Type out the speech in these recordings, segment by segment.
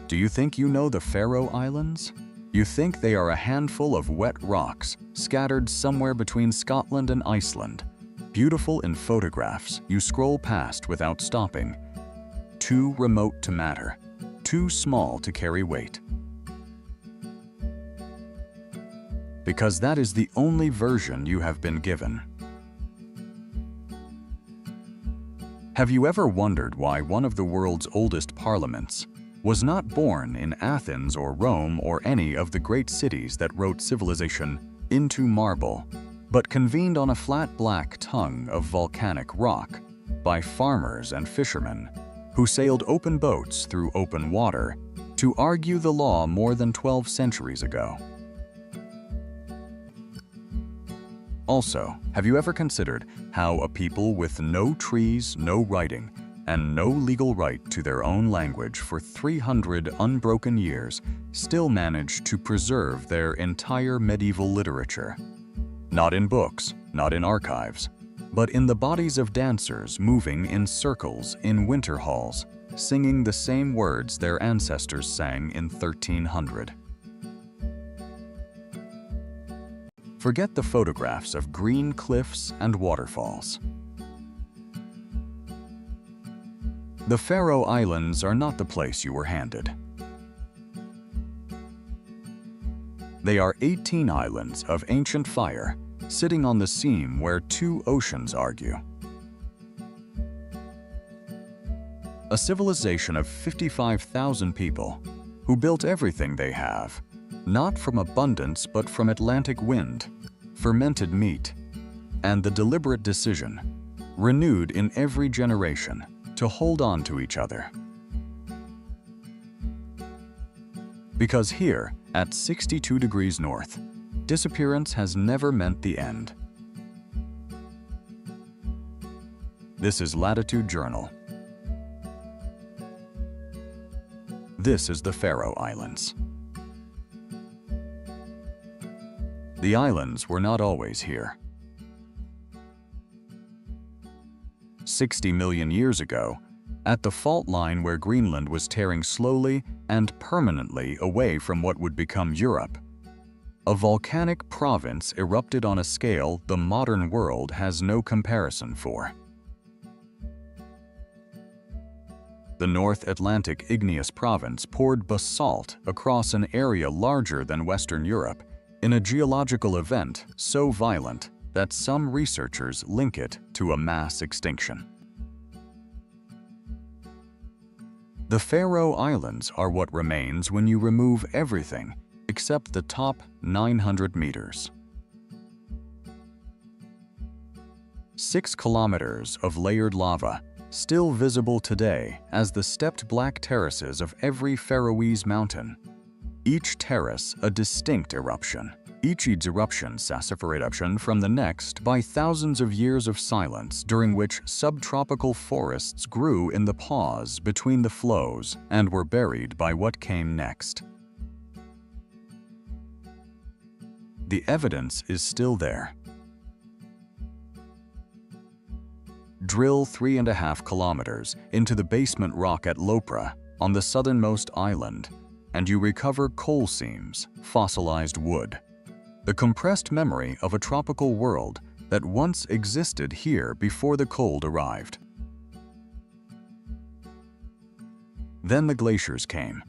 Do you think you know the Faroe Islands? You think they are a handful of wet rocks scattered somewhere between Scotland and Iceland, beautiful in photographs you scroll past without stopping, too remote to matter, too small to carry weight. Because that is the only version you have been given. Have you ever wondered why one of the world's oldest parliaments was not born in Athens or Rome or any of the great cities that wrote civilization into marble, but convened on a flat black tongue of volcanic rock by farmers and fishermen who sailed open boats through open water to argue the law more than 12 centuries ago? Also, have you ever considered how a people with no trees, no writing, and no legal right to their own language for 300 unbroken years still managed to preserve their entire medieval literature? Not in books, not in archives, but in the bodies of dancers moving in circles in winter halls, singing the same words their ancestors sang in 1300. Forget the photographs of green cliffs and waterfalls. The Faroe Islands are not the place you were handed. They are 18 islands of ancient fire, sitting on the seam where two oceans argue. A civilization of 55,000 people who built everything they have, not from abundance but from Atlantic wind, fermented meat, and the deliberate decision, renewed in every generation, to hold on to each other. Because here, at 62 degrees north, disappearance has never meant the end. This is Latitude Journal. This is the Faroe Islands. The islands were not always here. 60 million years ago, at the fault line where Greenland was tearing slowly and permanently away from what would become Europe, a volcanic province erupted on a scale the modern world has no comparison for. The North Atlantic Igneous Province poured basalt across an area larger than Western Europe in a geological event so violent that some researchers link it to a mass extinction. The Faroe Islands are what remains when you remove everything except the top 900 meters. 6 kilometers of layered lava, still visible today as the stepped black terraces of every Faroese mountain. Each terrace a distinct eruption. Each eruption sassifer eruption from the next by thousands of years of silence during which subtropical forests grew in the pause between the flows and were buried by what came next. The evidence is still there. Drill 3.5 kilometers into the basement rock at Lopra on the southernmost island, and you recover coal seams, fossilized wood, the compressed memory of a tropical world that once existed here before the cold arrived. Then the glaciers came.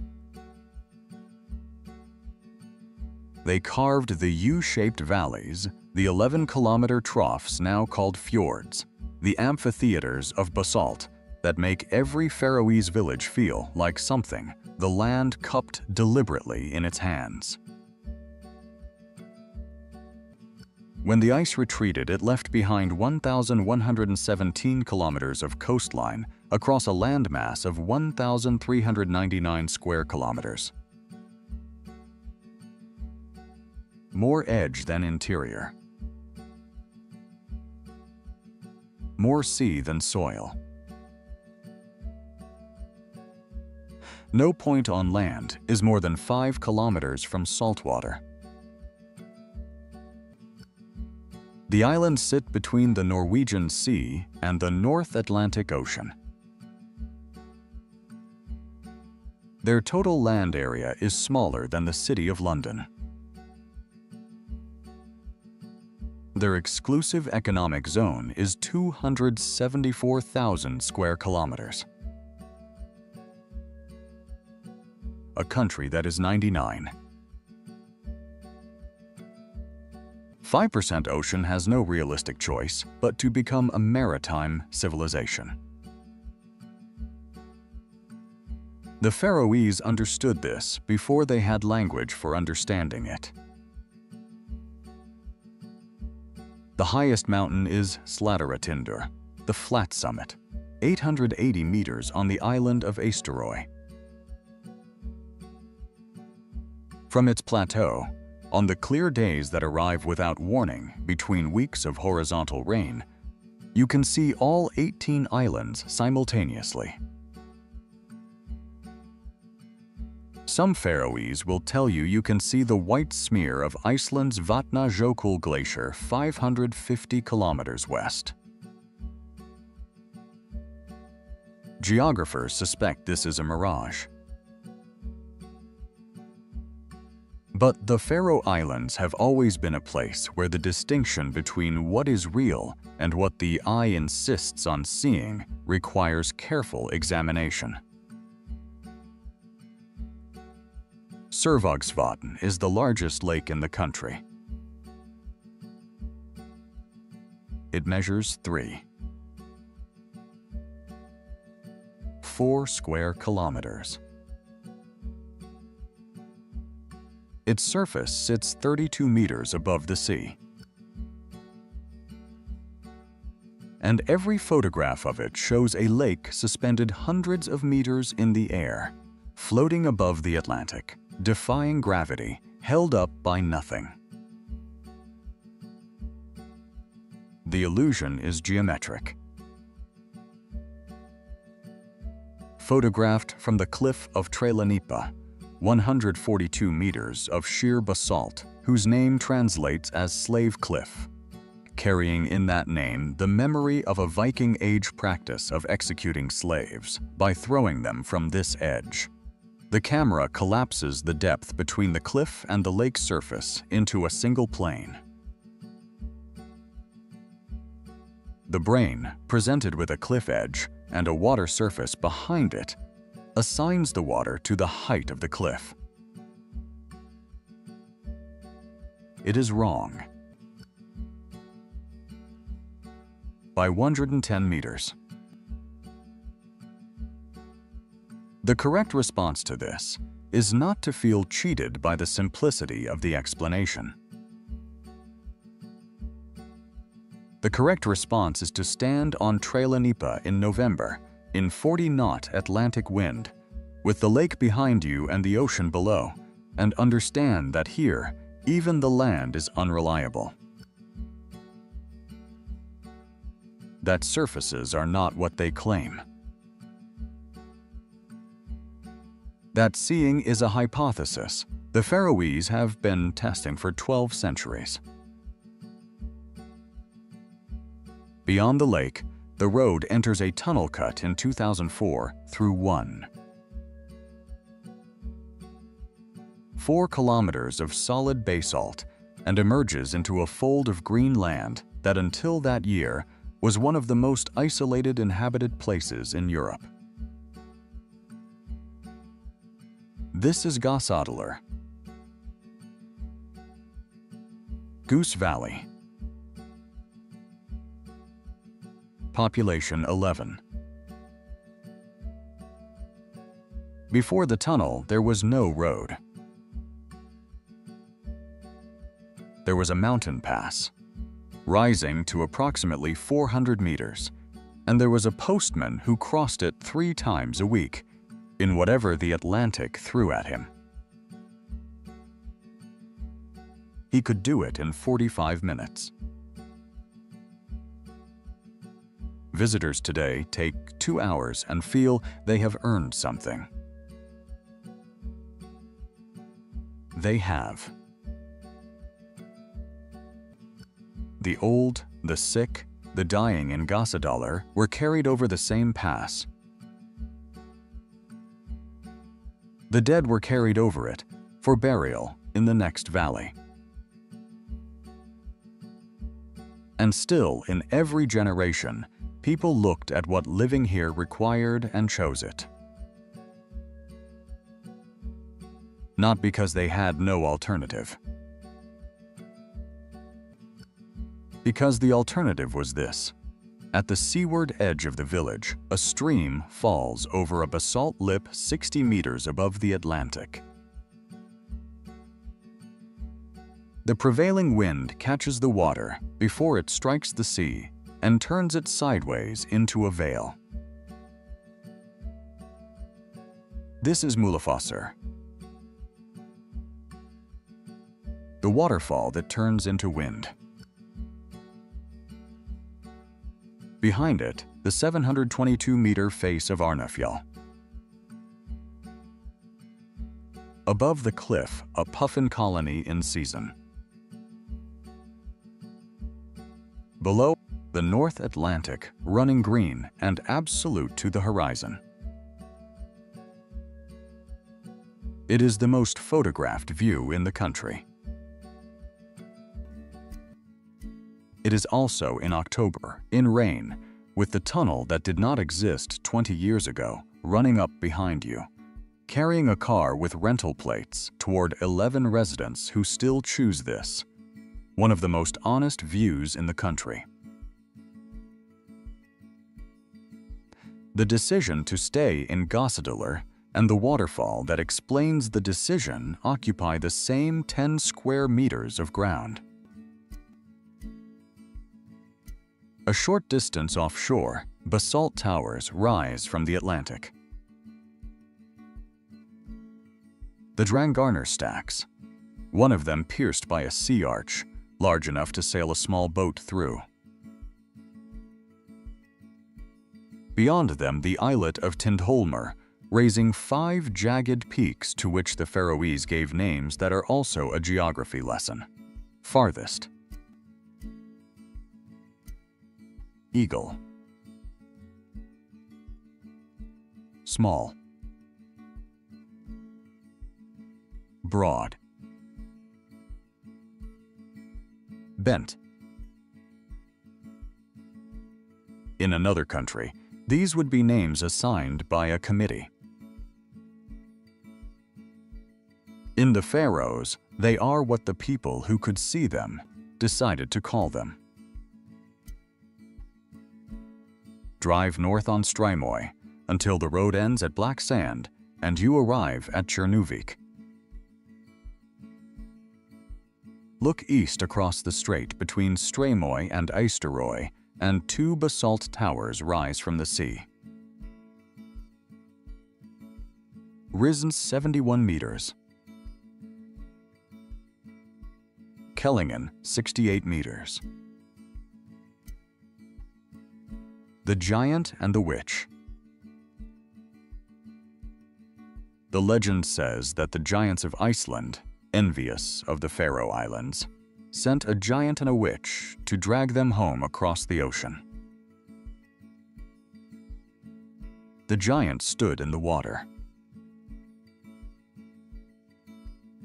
They carved the U-shaped valleys, the 11-kilometer troughs now called fjords, the amphitheaters of basalt that make every Faroese village feel like something the land cupped deliberately in its hands. When the ice retreated, it left behind 1,117 kilometers of coastline across a landmass of 1,399 square kilometers. More edge than interior. More sea than soil. No point on land is more than 5 kilometers from saltwater. The islands sit between the Norwegian Sea and the North Atlantic Ocean. Their total land area is smaller than the City of London. Their exclusive economic zone is 274,000 square kilometers. A country that is 5% ocean has no realistic choice but to become a maritime civilization. The Faroese understood this before they had language for understanding it. The highest mountain is Slataratindur, the flat summit, 880 meters on the island of Eysturoy. From its plateau, on the clear days that arrive without warning between weeks of horizontal rain, you can see all 18 islands simultaneously. Some Faroese will tell you can see the white smear of Iceland's Vatnajökull Glacier 550 kilometers west. Geographers suspect this is a mirage. But the Faroe Islands have always been a place where the distinction between what is real and what the eye insists on seeing requires careful examination. Survogsvatn is the largest lake in the country. It measures 4 square kilometers. Its surface sits 32 meters above the sea. And every photograph of it shows a lake suspended hundreds of meters in the air, floating above the Atlantic, defying gravity, held up by nothing. The illusion is geometric. Photographed from the cliff of Trelanipa, 142 meters of sheer basalt, whose name translates as Slave Cliff, carrying in that name the memory of a Viking Age practice of executing slaves by throwing them from this edge. The camera collapses the depth between the cliff and the lake surface into a single plane. The brain, presented with a cliff edge and a water surface behind it, assigns the water to the height of the cliff. It is wrong by 110 meters. The correct response to this is not to feel cheated by the simplicity of the explanation. The correct response is to stand on Trelanipa in November in 40-knot Atlantic wind, with the lake behind you and the ocean below, and understand that here, even the land is unreliable. That surfaces are not what they claim. That seeing is a hypothesis the Faroese have been testing for 12 centuries. Beyond the lake, the road enters a tunnel cut in 2004 through 4 kilometers of solid basalt and emerges into a fold of green land that until that year was one of the most isolated inhabited places in Europe. This is Gossadalur, Goose Valley. Population 11. Before the tunnel, there was no road. There was a mountain pass, rising to approximately 400 meters, and there was a postman who crossed it 3 times a week, in whatever the Atlantic threw at him. He could do it in 45 minutes. Visitors today take 2 hours and feel they have earned something. They have. The old, the sick, the dying in Gossadalur were carried over the same pass. The dead were carried over it for burial in the next valley. And still, in every generation, people looked at what living here required and chose it. Not because they had no alternative. Because the alternative was this. At the seaward edge of the village, a stream falls over a basalt lip 60 meters above the Atlantic. The prevailing wind catches the water before it strikes the sea and turns it sideways into a veil. This is Mulafossur, the waterfall that turns into wind. Behind it, the 722-meter face of Arnarfjall. Above the cliff, a puffin colony in season. Below, the North Atlantic, running green and absolute to the horizon. It is the most photographed view in the country. It is also in October, in rain, with the tunnel that did not exist 20 years ago running up behind you, carrying a car with rental plates toward 11 residents who still choose this, one of the most honest views in the country. The decision to stay in Gossadalur and the waterfall that explains the decision occupy the same 10 square meters of ground. A short distance offshore, basalt towers rise from the Atlantic. The Drangarnir stacks, one of them pierced by a sea arch, large enough to sail a small boat through. Beyond them, the islet of Tindhólmur, raising 5 jagged peaks to which the Faroese gave names that are also a geography lesson. Farthest. Eagle. Small. Broad. Bent. In another country, these would be names assigned by a committee. In the Faroes, they are what the people who could see them decided to call them. Drive north on Streymoy until the road ends at Black Sand and you arrive at Tjernuvik. Look east across the strait between Streymoy and Eysturoy, and 2 basalt towers rise from the sea. Risen 71 meters. Kellingen, 68 meters. The Giant and the Witch. The legend says that the giants of Iceland, envious of the Faroe Islands, sent a giant and a witch to drag them home across the ocean. The giant stood in the water.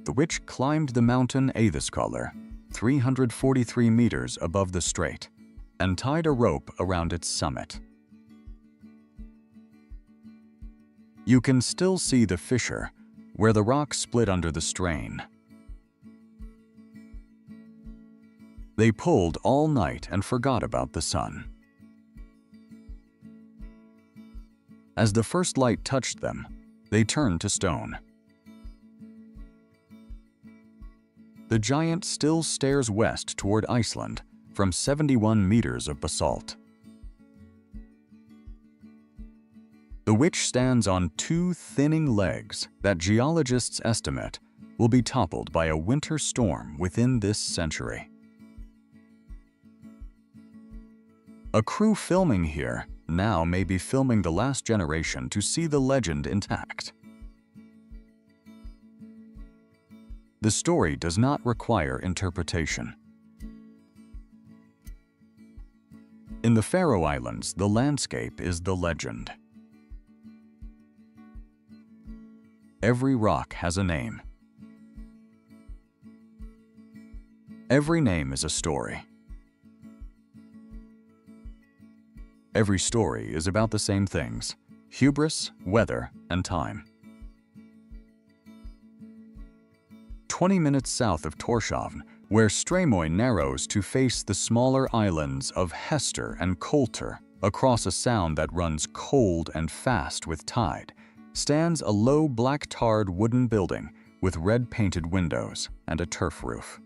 The witch climbed the mountain Eiðiskolur, 343 meters above the strait, and tied a rope around its summit. You can still see the fissure where the rock split under the strain. They pulled all night and forgot about the sun. As the first light touched them, they turned to stone. The giant still stares west toward Iceland from 71 meters of basalt. The witch stands on 2 thinning legs that geologists estimate will be toppled by a winter storm within this century. A crew filming here now may be filming the last generation to see the legend intact. The story does not require interpretation. In the Faroe Islands, the landscape is the legend. Every rock has a name. Every name is a story. Every story is about the same things: hubris, weather, and time. 20 minutes south of Tórshavn, where Streymoy narrows to face the smaller islands of Hester and Coulter across a sound that runs cold and fast with tide, stands a low black-tarred wooden building with red-painted windows and a turf roof.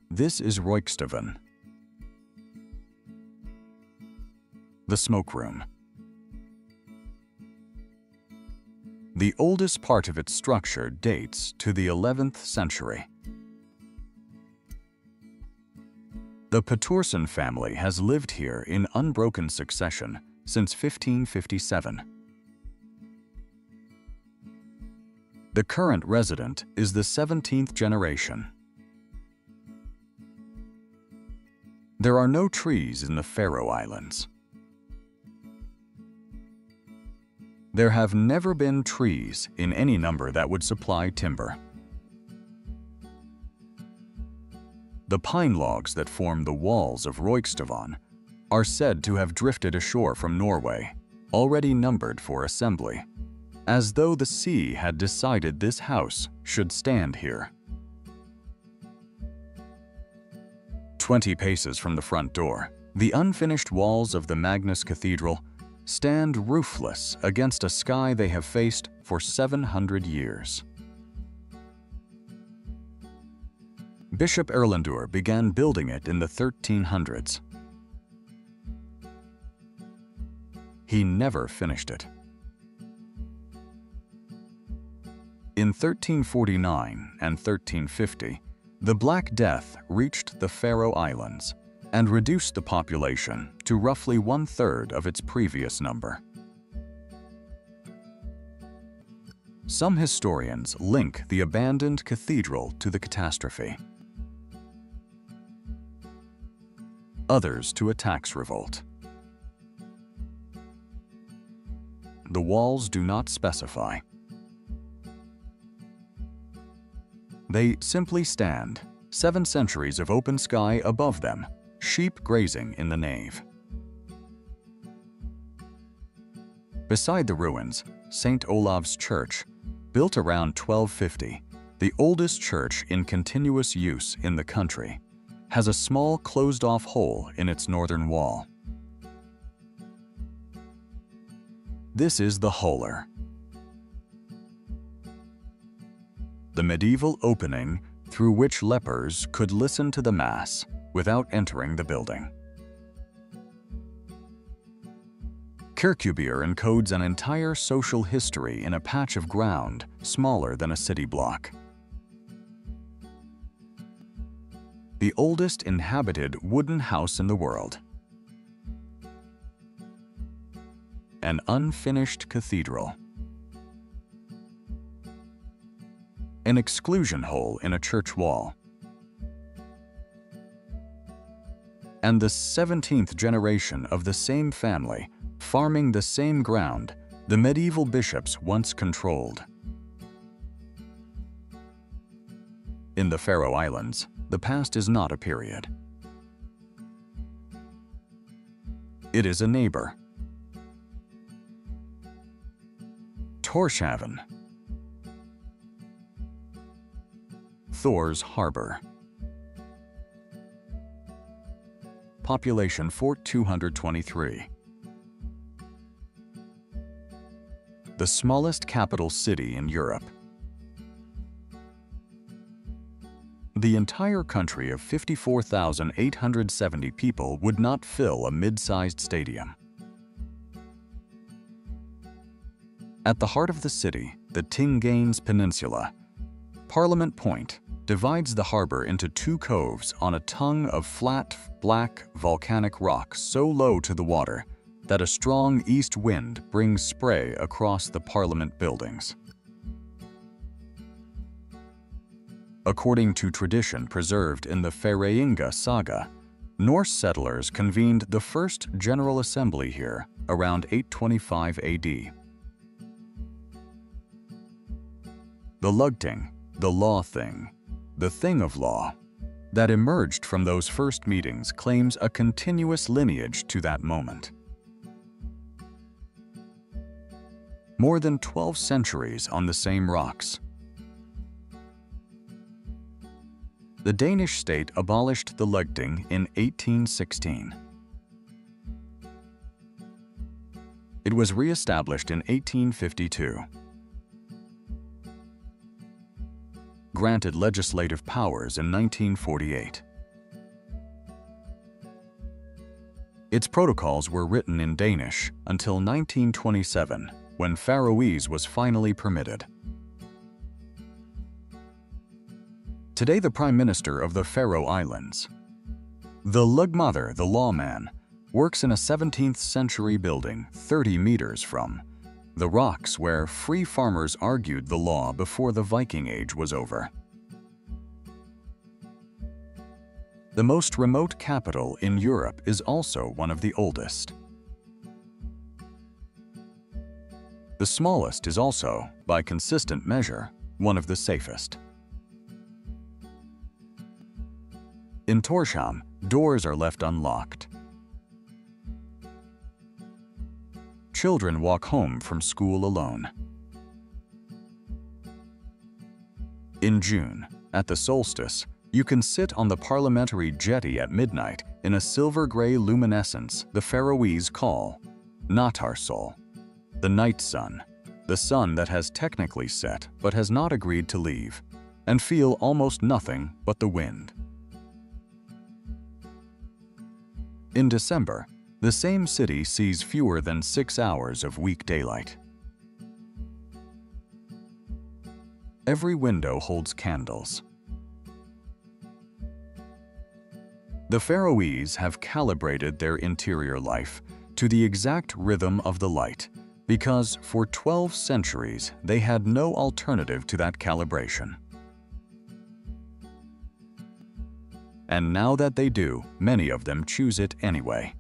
This is Breathtaking, the smoke room. The oldest part of its structure dates to the 11th century. The Petterson family has lived here in unbroken succession since 1557. The current resident is the 17th generation. There are no trees in the Faroe Islands. There have never been trees in any number that would supply timber. The pine logs that form the walls of Breathtaking are said to have drifted ashore from Norway, already numbered for assembly, as though the sea had decided this house should stand here. 20 paces from the front door, the unfinished walls of the Magnus Cathedral stand roofless against a sky they have faced for 700 years. Bishop Erlendur began building it in the 1300s. He never finished it. In 1349 and 1350, the Black Death reached the Faroe Islands and reduced the population to roughly 1/3 of its previous number. Some historians link the abandoned cathedral to the catastrophe. Others to a tax revolt. The walls do not specify. They simply stand, 7 centuries of open sky above them, sheep grazing in the nave. Beside the ruins, St. Olav's Church, built around 1250, the oldest church in continuous use in the country, has a small closed-off hole in its northern wall. This is the Holer, the medieval opening through which lepers could listen to the Mass without entering the building. Kirkjubøur encodes an entire social history in a patch of ground smaller than a city block. The oldest inhabited wooden house in the world. An unfinished cathedral. An exclusion hole in a church wall. And the 17th generation of the same family, farming the same ground the medieval bishops once controlled. In the Faroe Islands, the past is not a period. It is a neighbor. Tórshavn, Thor's Harbor. Population 4,223. The smallest capital city in Europe. The entire country of 54,870 people would not fill a mid-sized stadium. At the heart of the city, the Tinganes Peninsula, Parliament Point divides the harbor into 2 coves on a tongue of flat, black volcanic rock so low to the water that a strong east wind brings spray across the Parliament buildings. According to tradition preserved in the Faroe saga, Norse settlers convened the first General Assembly here around 825 AD. The lugting, the law thing, the thing of law, that emerged from those first meetings claims a continuous lineage to that moment. More than 12 centuries on the same rocks. The Danish state abolished the lugting in 1816. It was re-established in 1852. Granted legislative powers in 1948. Its protocols were written in Danish until 1927, when Faroese was finally permitted. Today, the Prime Minister of the Faroe Islands, the lugmother, the lawman, works in a 17th century building 30 meters from the rocks where free farmers argued the law before the Viking Age was over. The most remote capital in Europe is also one of the oldest. The smallest is also, by consistent measure, one of the safest. In Tórshavn, doors are left unlocked. Children walk home from school alone. In June, at the solstice, you can sit on the parliamentary jetty at midnight in a silver-gray luminescence the Faroese call Natarsol, the night sun, the sun that has technically set but has not agreed to leave, and feel almost nothing but the wind. In December, the same city sees fewer than 6 hours of weak daylight. Every window holds candles. The Faroese have calibrated their interior life to the exact rhythm of the light because for 12 centuries they had no alternative to that calibration. And now that they do, many of them choose it anyway.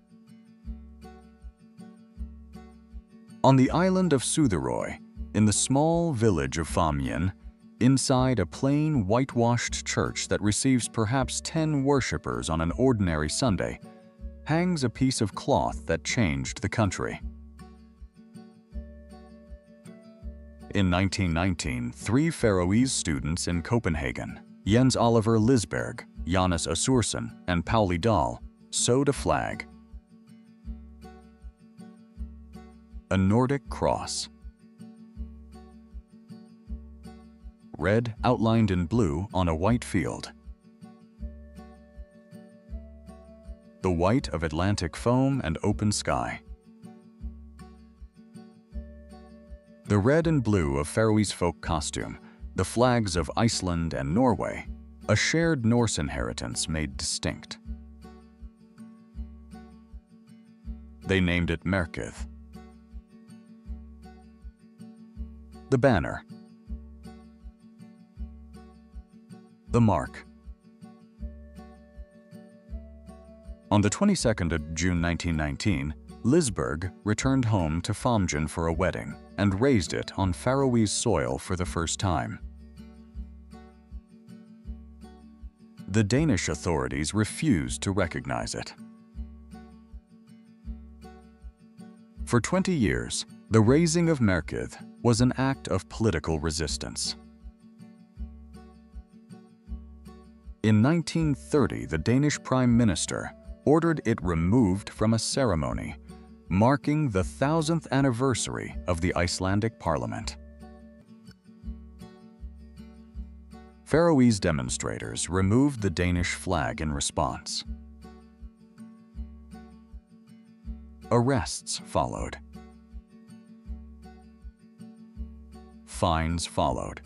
On the island of Suðuroy, in the small village of Famjen, inside a plain whitewashed church that receives perhaps 10 worshippers on an ordinary Sunday, hangs a piece of cloth that changed the country. In 1919, 3 Faroese students in Copenhagen, Jens Oliver Lisberg, Jonas Assursson, and Pauli Dahl, sewed a flag. A Nordic cross. Red outlined in blue on a white field. The white of Atlantic foam and open sky. The red and blue of Faroese folk costume, the flags of Iceland and Norway, a shared Norse inheritance made distinct. They named it Merkið. The banner. The mark. On the 22nd of June 1919, Lisberg returned home to Famjen for a wedding and raised it on Faroese soil for the first time. The Danish authorities refused to recognize it. For 20 years, the raising of Merkið was an act of political resistance. In 1930, the Danish Prime Minister ordered it removed from a ceremony marking the 1000th anniversary of the Icelandic Parliament. Faroese demonstrators removed the Danish flag in response. Arrests followed. Fines followed.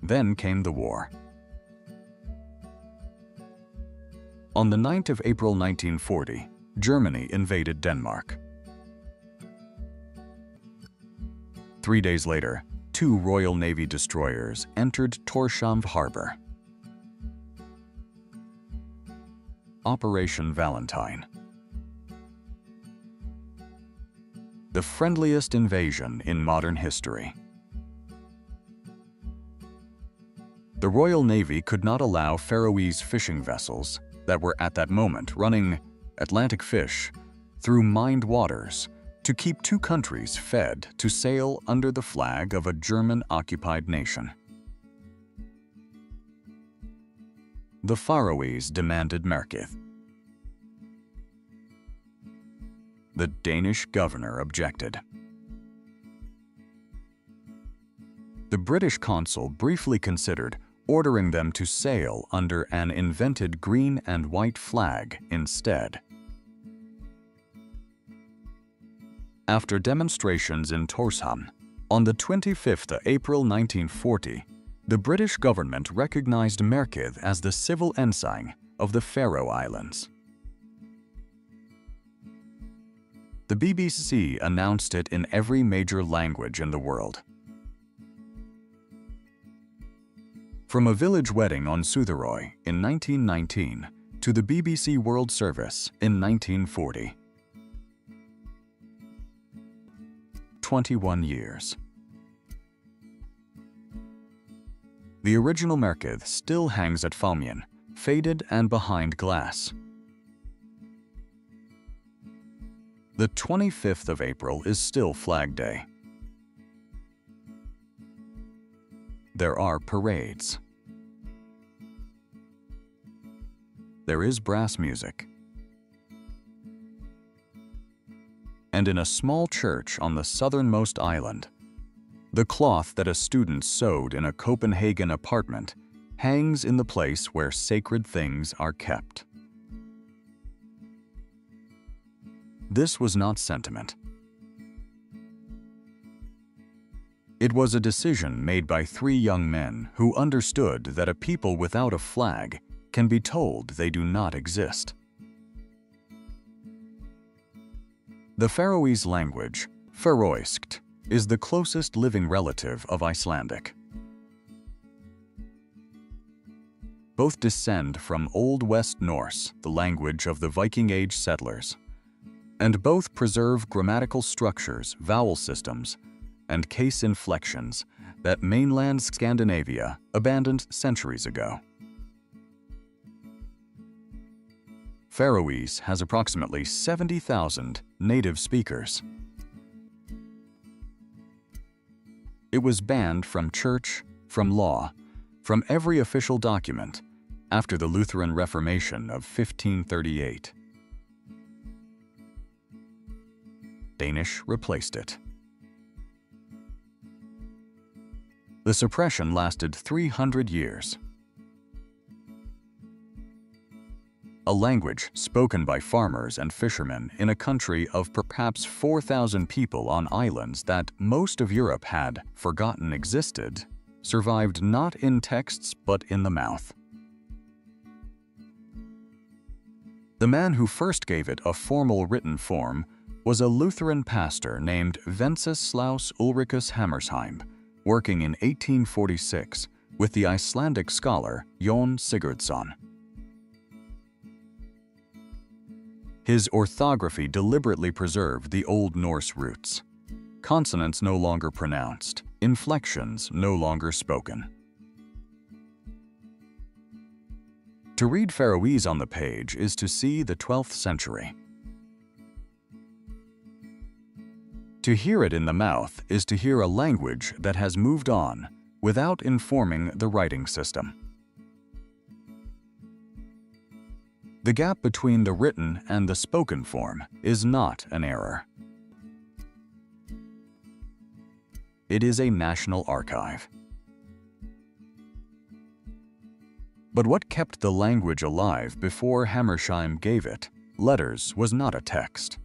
Then came the war. On the 9th of April 1940, Germany invaded Denmark. 3 days later, 2 Royal Navy destroyers entered Tórshavn harbor. Operation Valentine. the friendliest invasion in modern history. The Royal Navy could not allow Faroese fishing vessels that were at that moment running Atlantic fish through mined waters to keep two countries fed to sail under the flag of a German-occupied nation. The Faroes demanded Merkith. The Danish governor objected. The British consul briefly considered ordering them to sail under an invented green and white flag instead. After demonstrations in Tórshavn, on the 25th of April 1940, the British government recognized Merkith as the civil ensign of the Faroe Islands. The BBC announced it in every major language in the world. From a village wedding on Suðuroy in 1919 to the BBC World Service in 1940. 21 years. The original Merkith still hangs at Falmien, faded and behind glass. The 25th of April is still Flag Day. There are parades. There is brass music. And in a small church on the southernmost island, the cloth that a student sewed in a Copenhagen apartment hangs in the place where sacred things are kept. This was not sentiment. It was a decision made by three young men who understood that a people without a flag can be told they do not exist. The Faroese language, Faroisk, is the closest living relative of Icelandic. Both descend from Old West Norse, the language of the Viking Age settlers, and both preserve grammatical structures, vowel systems, and case inflections that mainland Scandinavia abandoned centuries ago. Faroese has approximately 70,000 native speakers. It was banned from church, from law, from every official document after the Lutheran Reformation of 1538. Danish replaced it. The suppression lasted 300 years. A language spoken by farmers and fishermen in a country of perhaps 4,000 people on islands that most of Europe had forgotten existed, survived not in texts but in the mouth. The man who first gave it a formal written form was a Lutheran pastor named Wenceslaus Ulricus Hammersheim, working in 1846 with the Icelandic scholar Jón Sigurdsson. His orthography deliberately preserved the Old Norse roots. Consonants no longer pronounced, inflections no longer spoken. To read Faroese on the page is to see the 12th century. To hear it in the mouth is to hear a language that has moved on without informing the writing system. The gap between the written and the spoken form is not an error. It is a national archive. But what kept the language alive before Hammersheim gave it, letters, was not a text.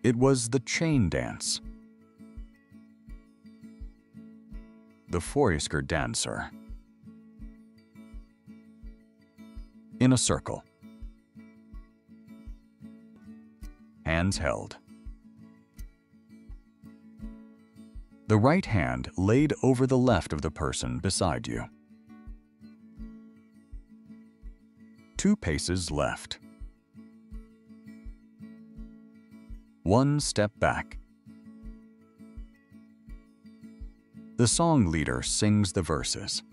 It was the chain dance. The Faroesker dancer. In a circle. Hands held. The right hand laid over the left of the person beside you. 2 paces left. One step back. The song leader sings the verses.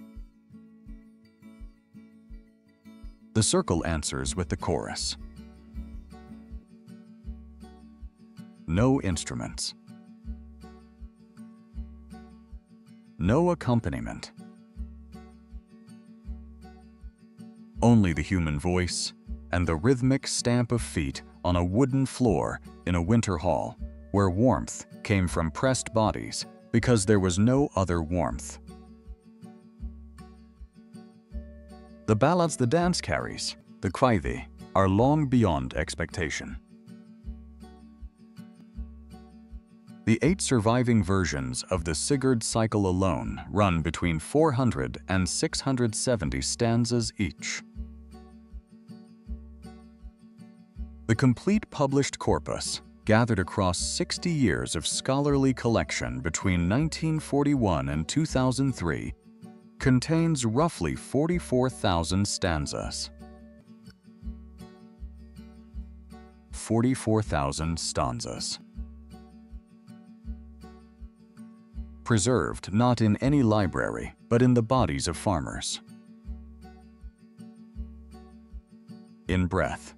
The circle answers with the chorus. No instruments. No accompaniment. Only the human voice and the rhythmic stamp of feet on a wooden floor in a winter hall where warmth came from pressed bodies because there was no other warmth. The ballads the dance carries, the kvæði, are long beyond expectation. The 8 surviving versions of the Sigurd cycle alone run between 400 and 670 stanzas each. The complete published corpus, gathered across 60 years of scholarly collection between 1941 and 2003, contains roughly 44,000 stanzas. 44,000 stanzas. Preserved not in any library, but in the bodies of farmers. In breath.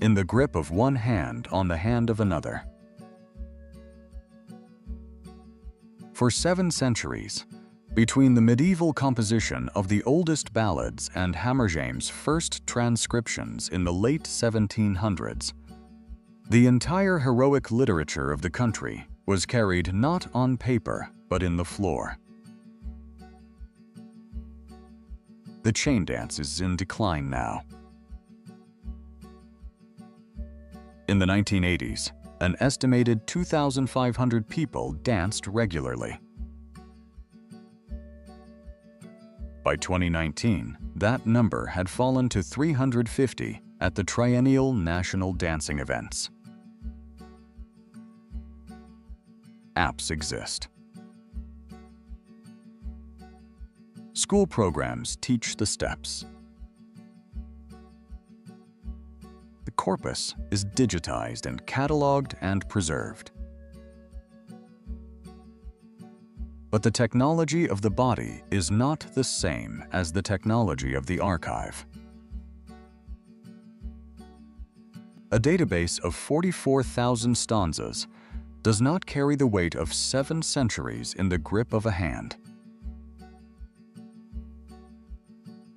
In the grip of one hand on the hand of another. For 7 centuries, between the medieval composition of the oldest ballads and Hammershaim's first transcriptions in the late 1700s, the entire heroic literature of the country was carried not on paper, but in the floor. The chain dance is in decline now. In the 1980s, an estimated 2,500 people danced regularly. By 2019, that number had fallen to 350 at the triennial national dancing events. Apps exist. School programs teach the steps. The corpus is digitized and cataloged and preserved. But the technology of the body is not the same as the technology of the archive. A database of 44,000 stanzas does not carry the weight of 7 centuries in the grip of a hand.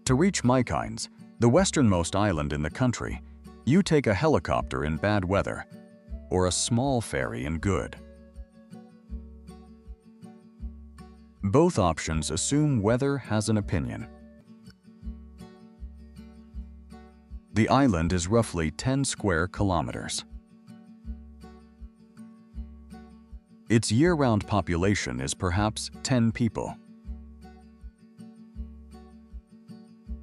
To reach Mosquitoes, the westernmost island in the country, you take a helicopter in bad weather or a small ferry in good. Both options assume weather has an opinion. The island is roughly 10 square kilometers. Its year-round population is perhaps 10 people.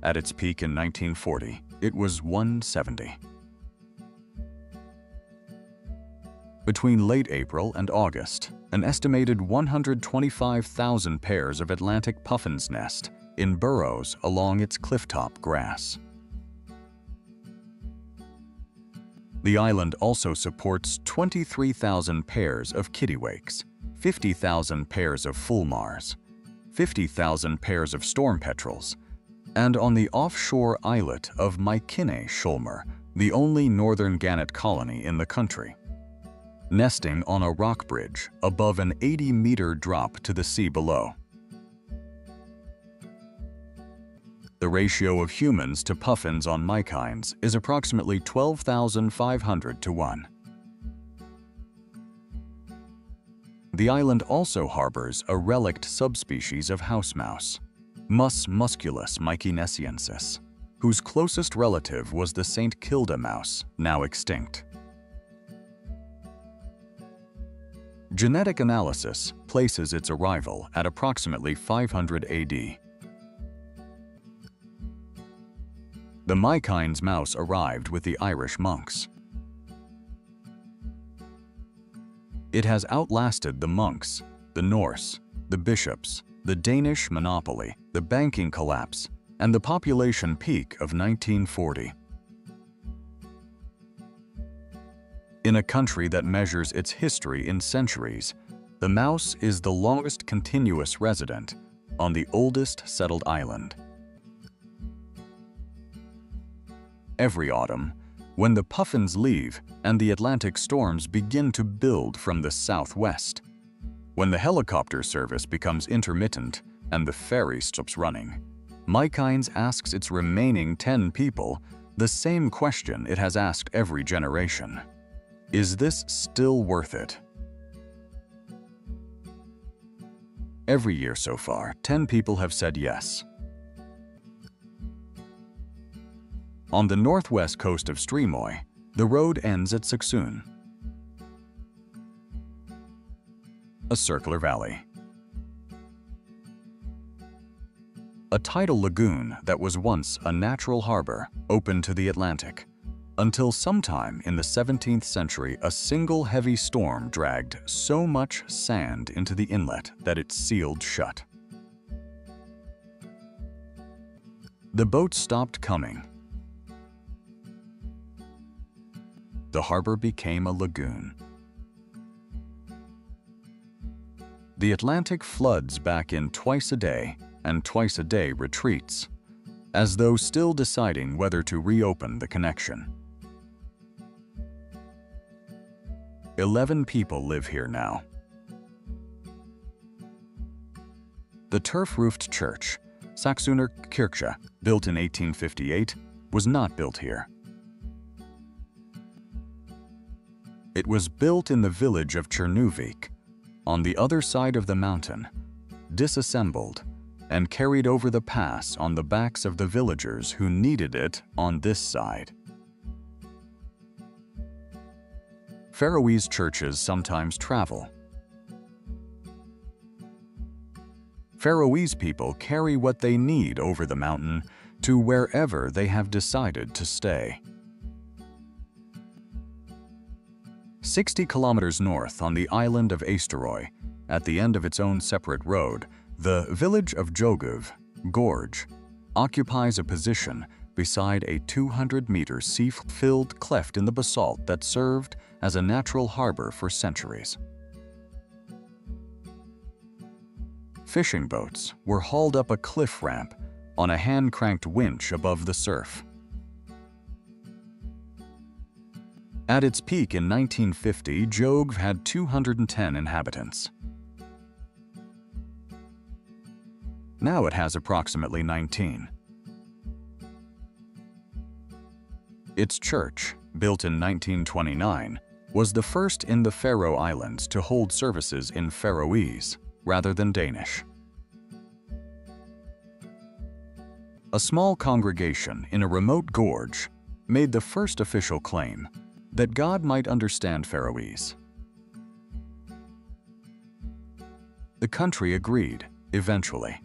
At its peak in 1940, it was 170. Between late April and August, an estimated 125,000 pairs of Atlantic puffins nest in burrows along its clifftop grass. The island also supports 23,000 pairs of kittiwakes, 50,000 pairs of fulmars, 50,000 pairs of storm petrels, and on the offshore islet of Mykines, the only northern gannet colony in the country, nesting on a rock bridge above an 80-meter drop to the sea below. The ratio of humans to puffins on Mykines is approximately 12,500 to 1. The island also harbors a relict subspecies of house mouse, Mus musculus mykinesiensis, whose closest relative was the St. Kilda mouse, now extinct. Genetic analysis places its arrival at approximately 500 AD. The Mykines mouse arrived with the Irish monks. It has outlasted the monks, the Norse, the bishops, the Danish monopoly, the banking collapse, and the population peak of 1940. In a country that measures its history in centuries, the mouse is the longest continuous resident on the oldest settled island. Every autumn, when the puffins leave and the Atlantic storms begin to build from the southwest, when the helicopter service becomes intermittent and the ferry stops running, Mykinds asks its remaining 10 people the same question it has asked every generation. Is this still worth it? Every year so far, 10 people have said yes. On the northwest coast of Streymoy, the road ends at Suxun, a circular valley. A tidal lagoon that was once a natural harbor open to the Atlantic, until sometime in the 17th century a single heavy storm dragged so much sand into the inlet that it sealed shut. The boats stopped coming. The harbor became a lagoon. The Atlantic floods back in twice a day and twice a day retreats, as though still deciding whether to reopen the connection. 11 people live here now. The turf-roofed church, Saxuner Kirche, built in 1858, was not built here. It was built in the village of Chernuvik, on the other side of the mountain, disassembled, and carried over the pass on the backs of the villagers who needed it on this side. Faroese churches sometimes travel. Faroese people carry what they need over the mountain to wherever they have decided to stay. 60 kilometers north on the island of Eysturoy, at the end of its own separate road, the village of Joguv, Gorge, occupies a position beside a 200-meter sea-filled cleft in the basalt that served as a natural harbor for centuries. Fishing boats were hauled up a cliff ramp on a hand-cranked winch above the surf. At its peak in 1950, Jogv had 210 inhabitants. Now it has approximately 19. Its church, built in 1929, was the first in the Faroe Islands to hold services in Faroese rather than Danish. A small congregation in a remote gorge made the first official claim that God might understand Faroese. The country agreed, eventually.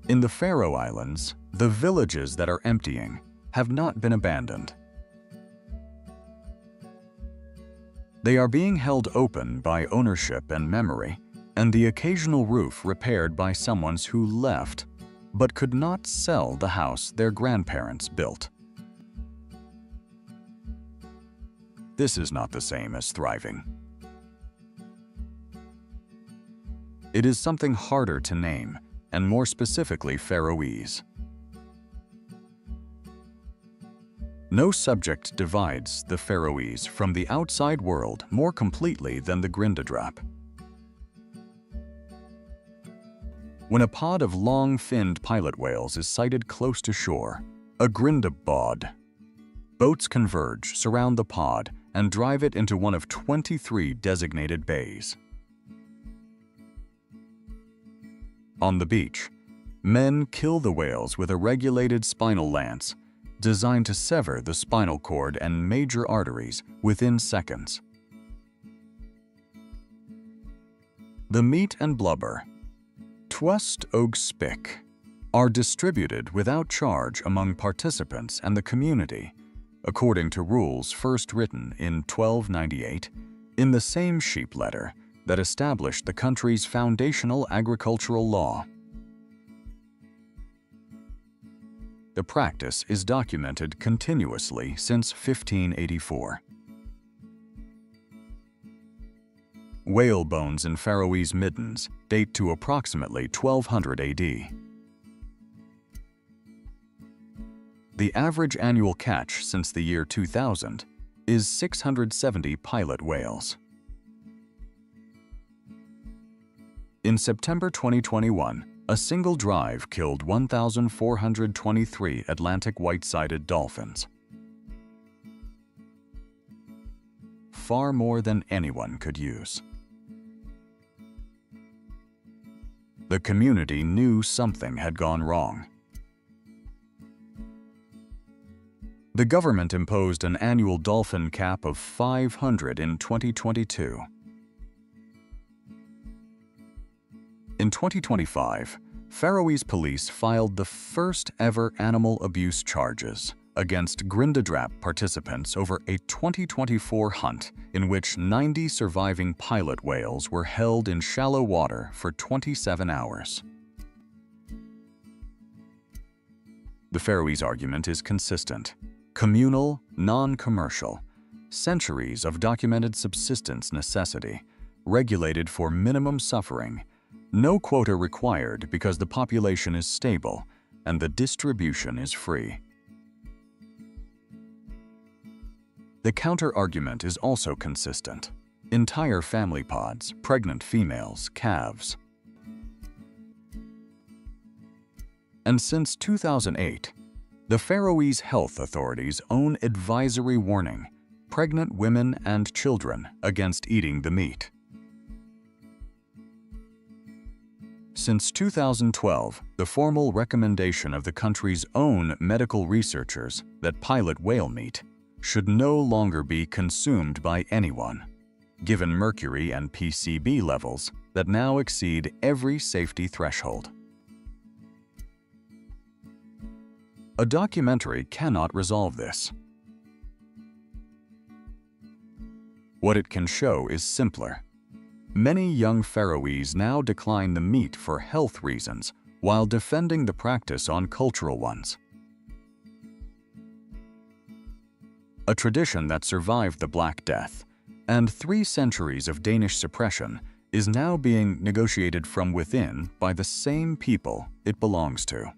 In the Faroe Islands, the villages that are emptying have not been abandoned. They are being held open by ownership and memory, and the occasional roof repaired by someone who left but could not sell the house their grandparents built. This is not the same as thriving. It is something harder to name, and more specifically Faroese. No subject divides the Faroese from the outside world more completely than the Grindadrap. When a pod of long-finned pilot whales is sighted close to shore, a Grindabod, boats converge, surround the pod, and drive it into one of 23 designated bays. On the beach, men kill the whales with a regulated spinal lance designed to sever the spinal cord and major arteries within seconds. The meat and blubber, twust og spik, are distributed without charge among participants and the community, according to rules first written in 1298 in the same sheep letter that established the country's foundational agricultural law. the practice is documented continuously since 1584. Whale bones in Faroese middens date to approximately 1200 AD. The average annual catch since the year 2000 is 670 pilot whales. In September 2021, a single drive killed 1,423 Atlantic white-sided dolphins. Far more than anyone could use. The community knew something had gone wrong. The government imposed an annual dolphin cap of 500 in 2022. In 2025, Faroese police filed the first ever animal abuse charges against Grindadrap participants over a 2024 hunt in which 90 surviving pilot whales were held in shallow water for 27 hours. The Faroese argument is consistent. Communal, non-commercial, centuries of documented subsistence necessity, regulated for minimum suffering, no quota required because the population is stable and the distribution is free. The counter-argument is also consistent. Entire family pods, pregnant females, calves. And since 2008, the Faroese health authorities own advisory warning pregnant women and children against eating the meat. Since 2012, the formal recommendation of the country's own medical researchers that pilot whale meat should no longer be consumed by anyone, given mercury and PCB levels that now exceed every safety threshold. A documentary cannot resolve this. What it can show is simpler. Many young Faroese now decline the meat for health reasons while defending the practice on cultural ones. A tradition that survived the Black Death and 3 centuries of Danish suppression is now being negotiated from within by the same people it belongs to.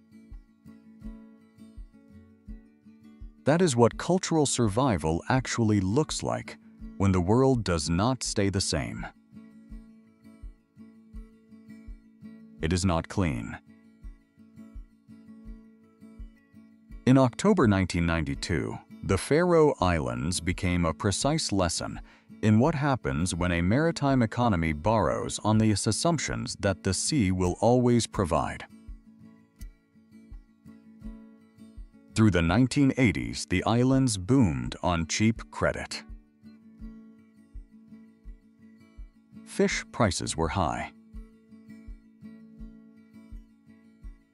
That is what cultural survival actually looks like when the world does not stay the same. It is not clean. In October 1992, the Faroe Islands became a precise lesson in what happens when a maritime economy borrows on the assumptions that the sea will always provide. Through the 1980s, the islands boomed on cheap credit. Fish prices were high.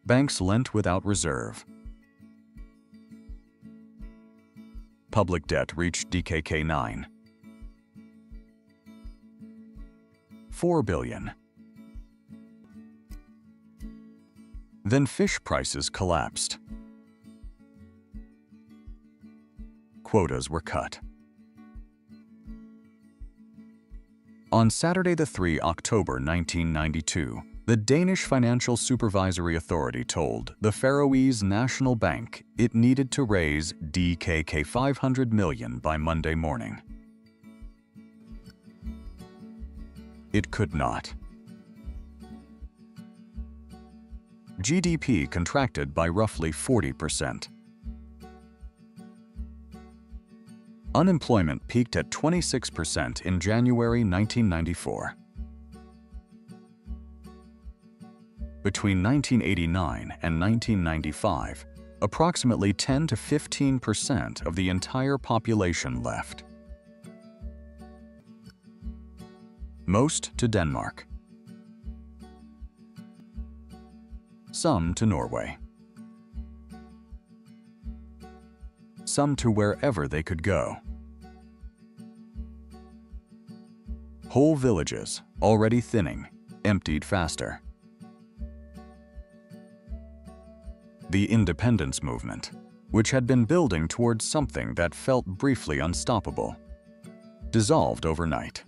Banks lent without reserve. Public debt reached DKK 4 billion. Then fish prices collapsed. Quotas were cut. On Saturday, 3 October 1992, the Danish Financial Supervisory Authority told the Faroese National Bank it needed to raise DKK 500 million by Monday morning. It could not. GDP contracted by roughly 40%. Unemployment peaked at 26% in January 1994. Between 1989 and 1995, approximately 10 to 15% of the entire population left. Most to Denmark. Some to Norway. Some to wherever they could go. Whole villages, already thinning, emptied faster. The independence movement, which had been building towards something that felt briefly unstoppable, dissolved overnight.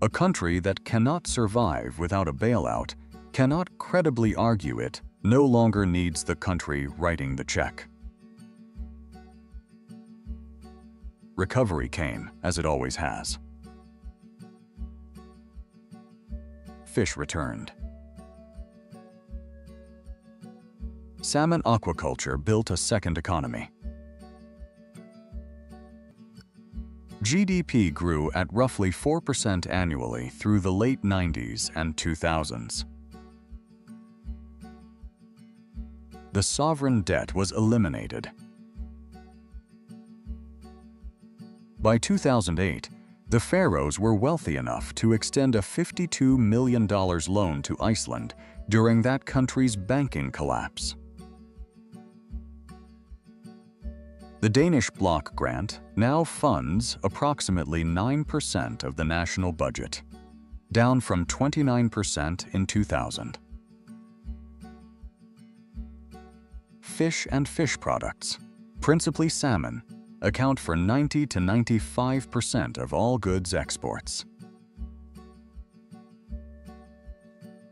A country that cannot survive without a bailout, cannot credibly argue it, no longer needs the country writing the check. Recovery came, as it always has. Fish returned. Salmon aquaculture built a second economy. GDP grew at roughly 4% annually through the late 90s and 2000s. The sovereign debt was eliminated. By 2008, the Faroes were wealthy enough to extend a $52 million loan to Iceland during that country's banking collapse. The Danish block grant now funds approximately 9% of the national budget, down from 29% in 2000. Fish and fish products, principally salmon, account for 90 to 95% of all goods exports.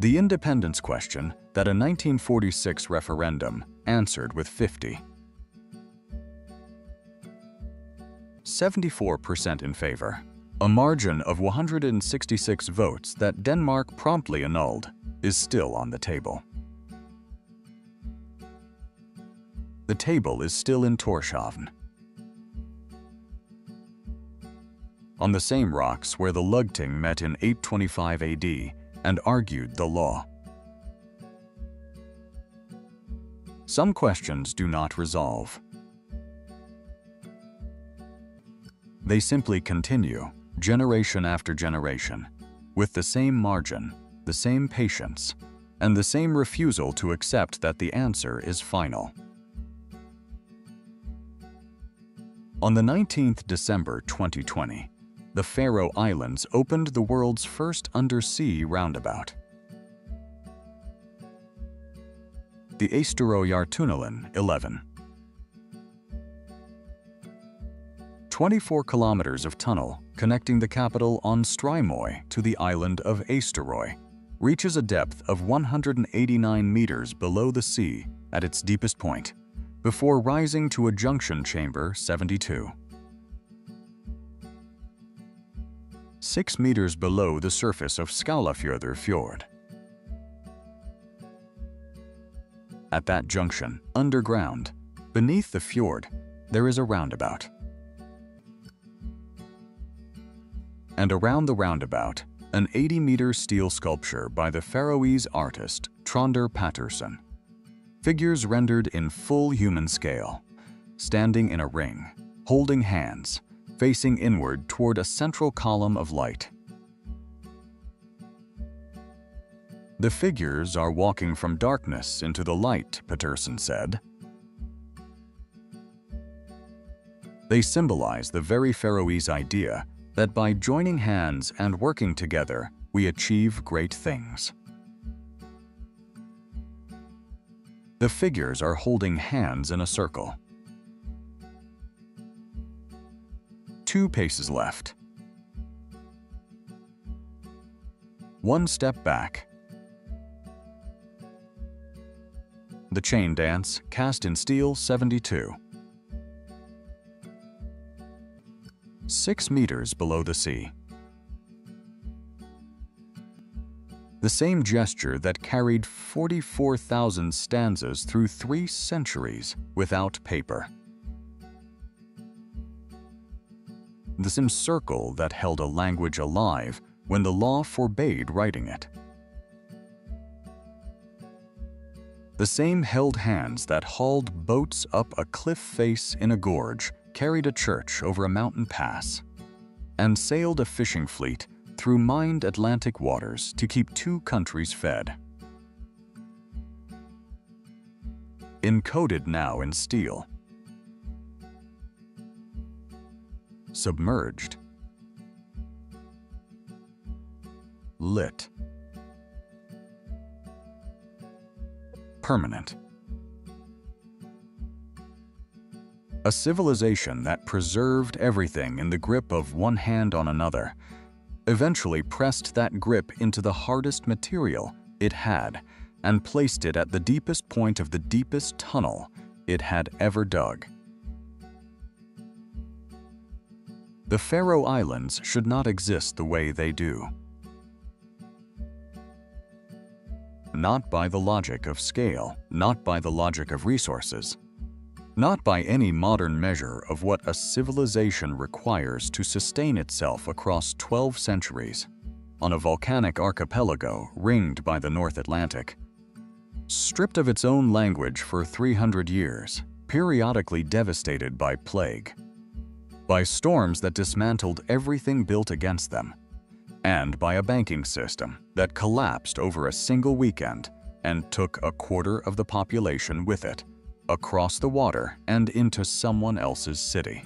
The independence question that a 1946 referendum answered with 74% in favor, a margin of 166 votes that Denmark promptly annulled, is still on the table. The table is still in Tórshavn, on the same rocks where the Lugting met in 825 AD and argued the law. Some questions do not resolve. They simply continue, generation after generation, with the same margin, the same patience, and the same refusal to accept that the answer is final. On the 19th December 2020, the Faroe Islands opened the world's first undersea roundabout. The Eysturoyartunnelin 11. 24 kilometers of tunnel connecting the capital on Streymoy to the island of Eysturoy reaches a depth of 189 meters below the sea at its deepest point, before rising to a junction chamber 72. 6 meters below the surface of Skálafjörður Fjord. At that junction, underground, beneath the fjord, there is a roundabout. And around the roundabout, an 80-meter steel sculpture by the Faroese artist Tróndur Patterson. Figures rendered in full human scale, standing in a ring, holding hands, facing inward toward a central column of light. The figures are walking from darkness into the light, Patterson said. They symbolize the very Faroese idea that by joining hands and working together, we achieve great things. The figures are holding hands in a circle. 2 paces left. 1 step back. The chain dance, cast in steel 72. 6 meters below the sea. The same gesture that carried 44,000 stanzas through 3 centuries without paper. The same circle that held a language alive when the law forbade writing it. The same held hands that hauled boats up a cliff face in a gorge, carried a church over a mountain pass, and sailed a fishing fleet through mined Atlantic waters to keep 2 countries fed. Encoded now in steel. Submerged. Lit. permanent. A civilization that preserved everything in the grip of one hand on another eventually pressed that grip into the hardest material it had and placed it at the deepest point of the deepest tunnel it had ever dug. The Faroe Islands should not exist the way they do. Not by the logic of scale, not by the logic of resources, not by any modern measure of what a civilization requires to sustain itself across 12 centuries on a volcanic archipelago ringed by the North Atlantic, stripped of its own language for 300 years, periodically devastated by plague, by storms that dismantled everything built against them, and by a banking system that collapsed over a single weekend and took a quarter of the population with it, across the water and into someone else's city.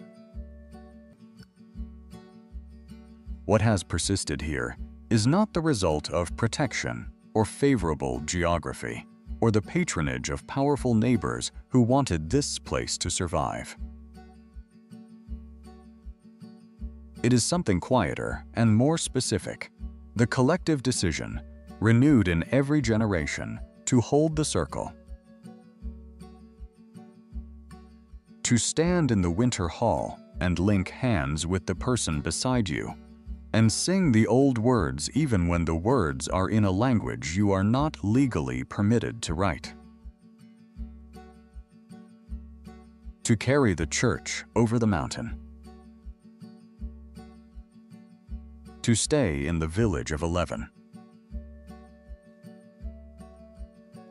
What has persisted here is not the result of protection or favorable geography, or the patronage of powerful neighbors who wanted this place to survive. It is something quieter and more specific, the collective decision, renewed in every generation, to hold the circle. To stand in the winter hall and link hands with the person beside you, and sing the old words even when the words are in a language you are not legally permitted to write. To carry the church over the mountain. To stay in the village of 11.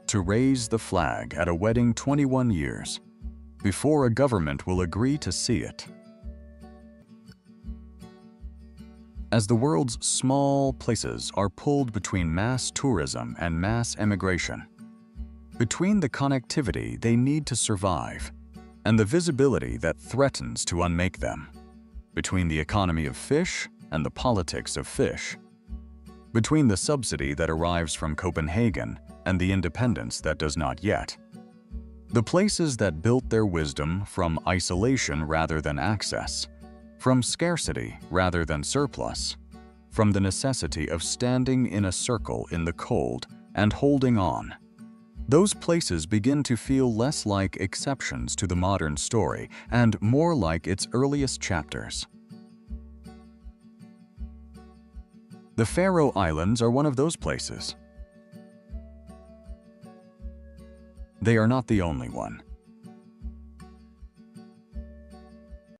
To raise the flag at a wedding 21 years, before a government will agree to see it. As the world's small places are pulled between mass tourism and mass emigration, between the connectivity they need to survive and the visibility that threatens to unmake them, between the economy of fish and the politics of fish, between the subsidy that arrives from Copenhagen and the independence that does not yet, the places that built their wisdom from isolation rather than access, from scarcity rather than surplus, from the necessity of standing in a circle in the cold and holding on. Those places begin to feel less like exceptions to the modern story and more like its earliest chapters. The Faroe Islands are one of those places. They are not the only one.